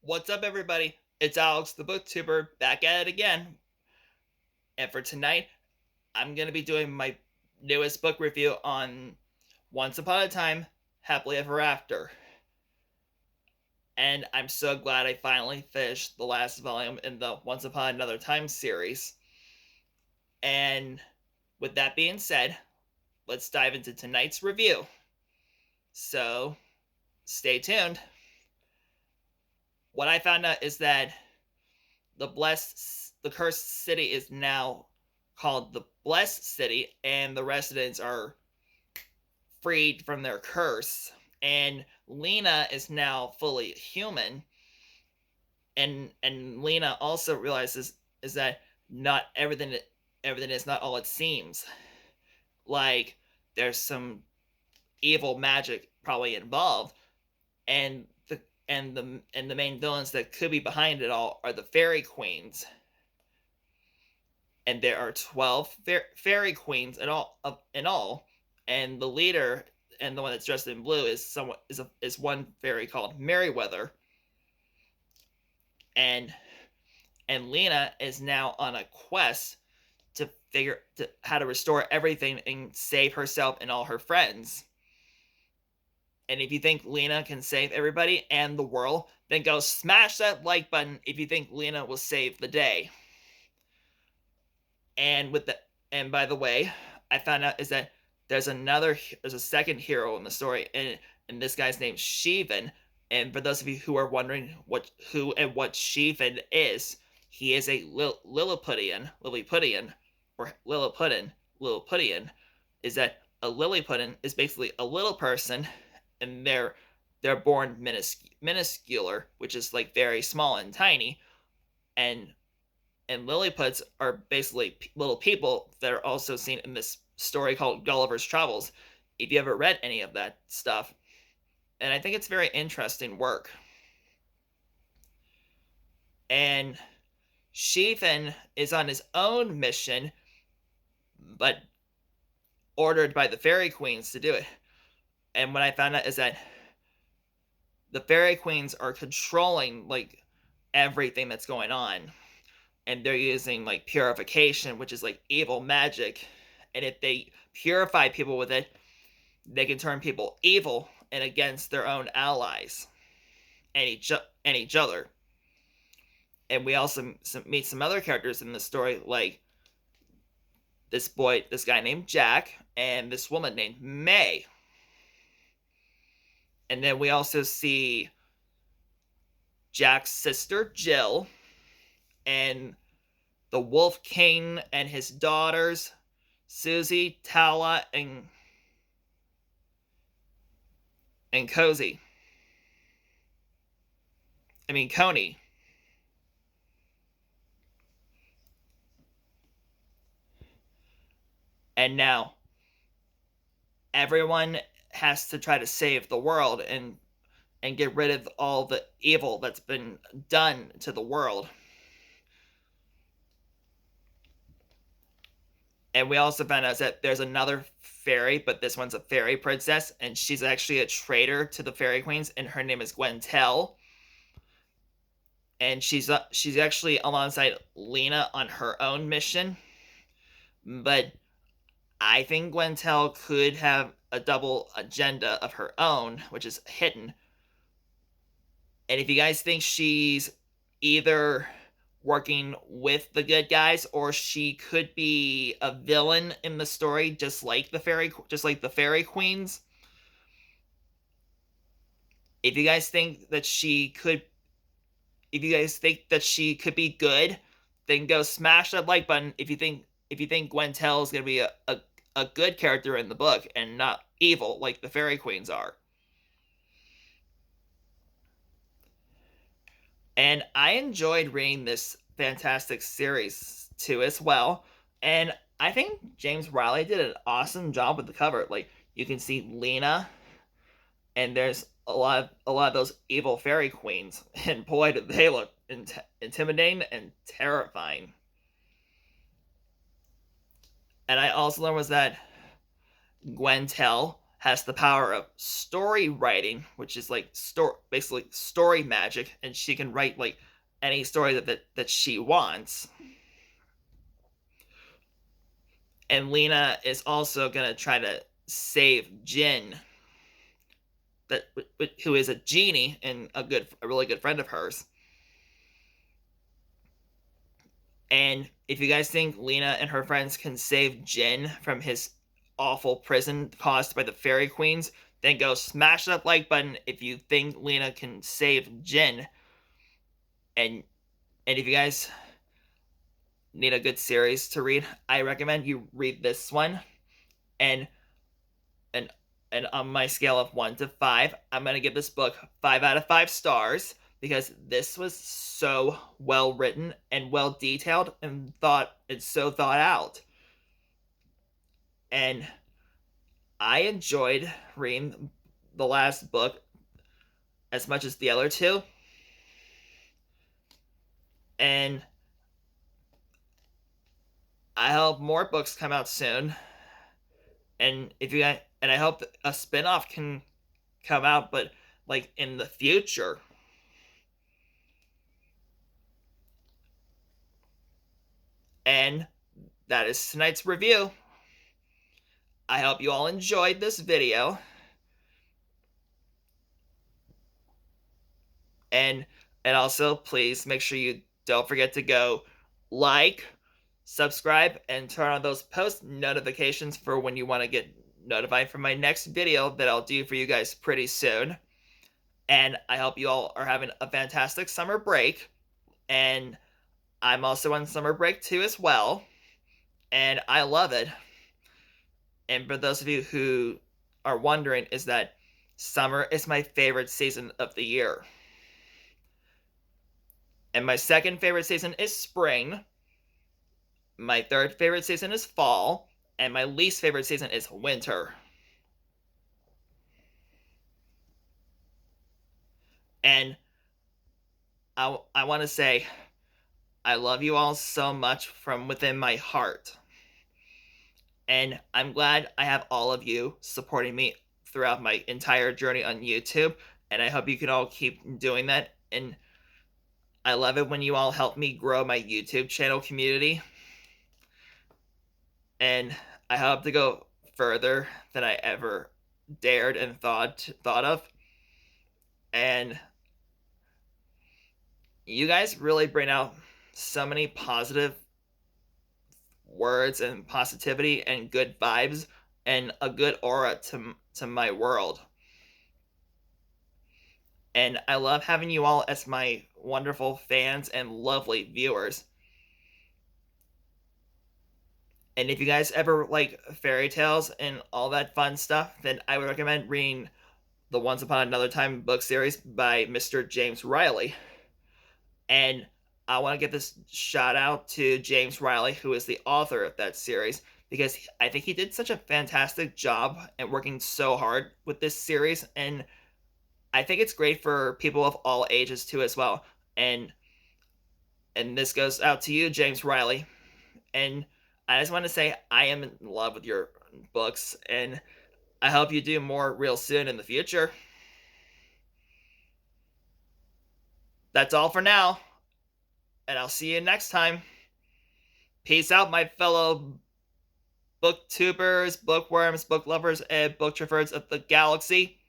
What's up, everybody? It's Alex, the booktuber, back at it again. And for tonight, I'm going to be doing my newest book review on Once Upon a Time, Happily Ever After. And I'm so glad I finally finished the last volume in the Once Upon Another Time series. And with that being said, let's dive into tonight's review. So, stay tuned. What I found out is that the cursed city is now called the Blessed City, and the residents are freed from their curse. And Lena is now fully human, and Lena also realizes is that not everything is not all it seems. Like there's some evil magic probably involved, and the main villains that could be behind it all are the fairy queens, and there are 12 fairy queens in all, and the leader and the one that's dressed in blue is one fairy called Merryweather, and Lena is now on a quest to figure how to restore everything and save herself and all her friends. And if you think Lena can save everybody and the world, then go smash that like button if you think Lena will save the day. And by the way, I found out is that there's a second hero in the story, and this guy's named Sheevan. And for those of you who are wondering what Sheevan is, he is a Lilliputian, or Lilliputian. Is that a Lilliputian is basically a little person, and they're born minuscular, which is like very small and tiny, and Lilliputs are basically little people that are also seen in this story called Gulliver's Travels, if you ever read any of that stuff. And I think it's very interesting work. And Sheevan is on his own mission, but ordered by the fairy queens to do it. And what I found out is that the fairy queens are controlling like everything that's going on, and they're using like purification, which is like evil magic. And if they purify people with it, they can turn people evil and against their own allies and each other. And we also meet some other characters in the story, like this guy named Jack, and this woman named May. And then we also see Jack's sister Jill, and the Wolf King and his daughters, Susie, Tala, and Cozy. Coney. And now everyone has to try to save the world and get rid of all the evil that's been done to the world. And we also found out that there's another fairy, but this one's a fairy princess, and she's actually a traitor to the fairy queens, and her name is Gwentel. And she's actually alongside Lena on her own mission. But I think Gwentel could have a double agenda of her own, which is hidden. And if you guys think she's either working with the good guys or she could be a villain in the story, just like the fairy queens, if you guys think that she could be good, then go smash that like button if you think Gwentel is gonna be a good character in the book and not evil like the fairy queens are. And I enjoyed reading this fantastic series too as well. And I think James Riley did an awesome job with the cover. Like you can see Lena, and there's a lot of those evil fairy queens, and boy, did they look intimidating and terrifying. And I also learned was that Gwentel has the power of story writing, which is like basically story magic, and she can write like any story that she wants. And Lena is also gonna try to save Jin, that who is a genie and a really good friend of hers. And if you guys think Lena and her friends can save Jin from his awful prison caused by the fairy queens, then go smash that like button if you think Lena can save Jin. And if you guys need a good series to read, I recommend you read this one. And and and on my scale of 1 to 5, I'm gonna give this book 5 out of 5 stars because this was so well written and well detailed and so thought out. And I enjoyed reading the last book as much as the other two. And I hope more books come out soon. And I hope a spin-off can come out, but like in the future. And that is tonight's review. I hope you all enjoyed this video. And also please make sure you don't forget to go like, subscribe, and turn on those post notifications for when you want to get notified for my next video that I'll do for you guys pretty soon. And I hope you all are having a fantastic summer break. And I'm also on summer break too as well. And I love it. And for those of you who are wondering, is that summer is my favorite season of the year. And my second favorite season is spring. My third favorite season is fall. And my least favorite season is winter. And I want to say I love you all so much from within my heart. And I'm glad I have all of you supporting me throughout my entire journey on YouTube. And I hope you can all keep doing that. And I love it when you all help me grow my YouTube channel community. And I hope to go further than I ever dared and thought of. And you guys really bring out so many positive words and positivity and good vibes and a good aura to my world. And I love having you all as my wonderful fans and lovely viewers. And if you guys ever like fairy tales and all that fun stuff, then I would recommend reading the Once Upon Another Time book series by Mr. James Riley. And I want to give this shout out to James Riley, who is the author of that series, because I think he did such a fantastic job and working so hard with this series. And I think it's great for people of all ages too as well. And this goes out to you, James Riley. And I just want to say I am in love with your books, and I hope you do more real soon in the future. That's all for now, and I'll see you next time. Peace out, my fellow booktubers, bookworms, book lovers, and book traversers of the galaxy.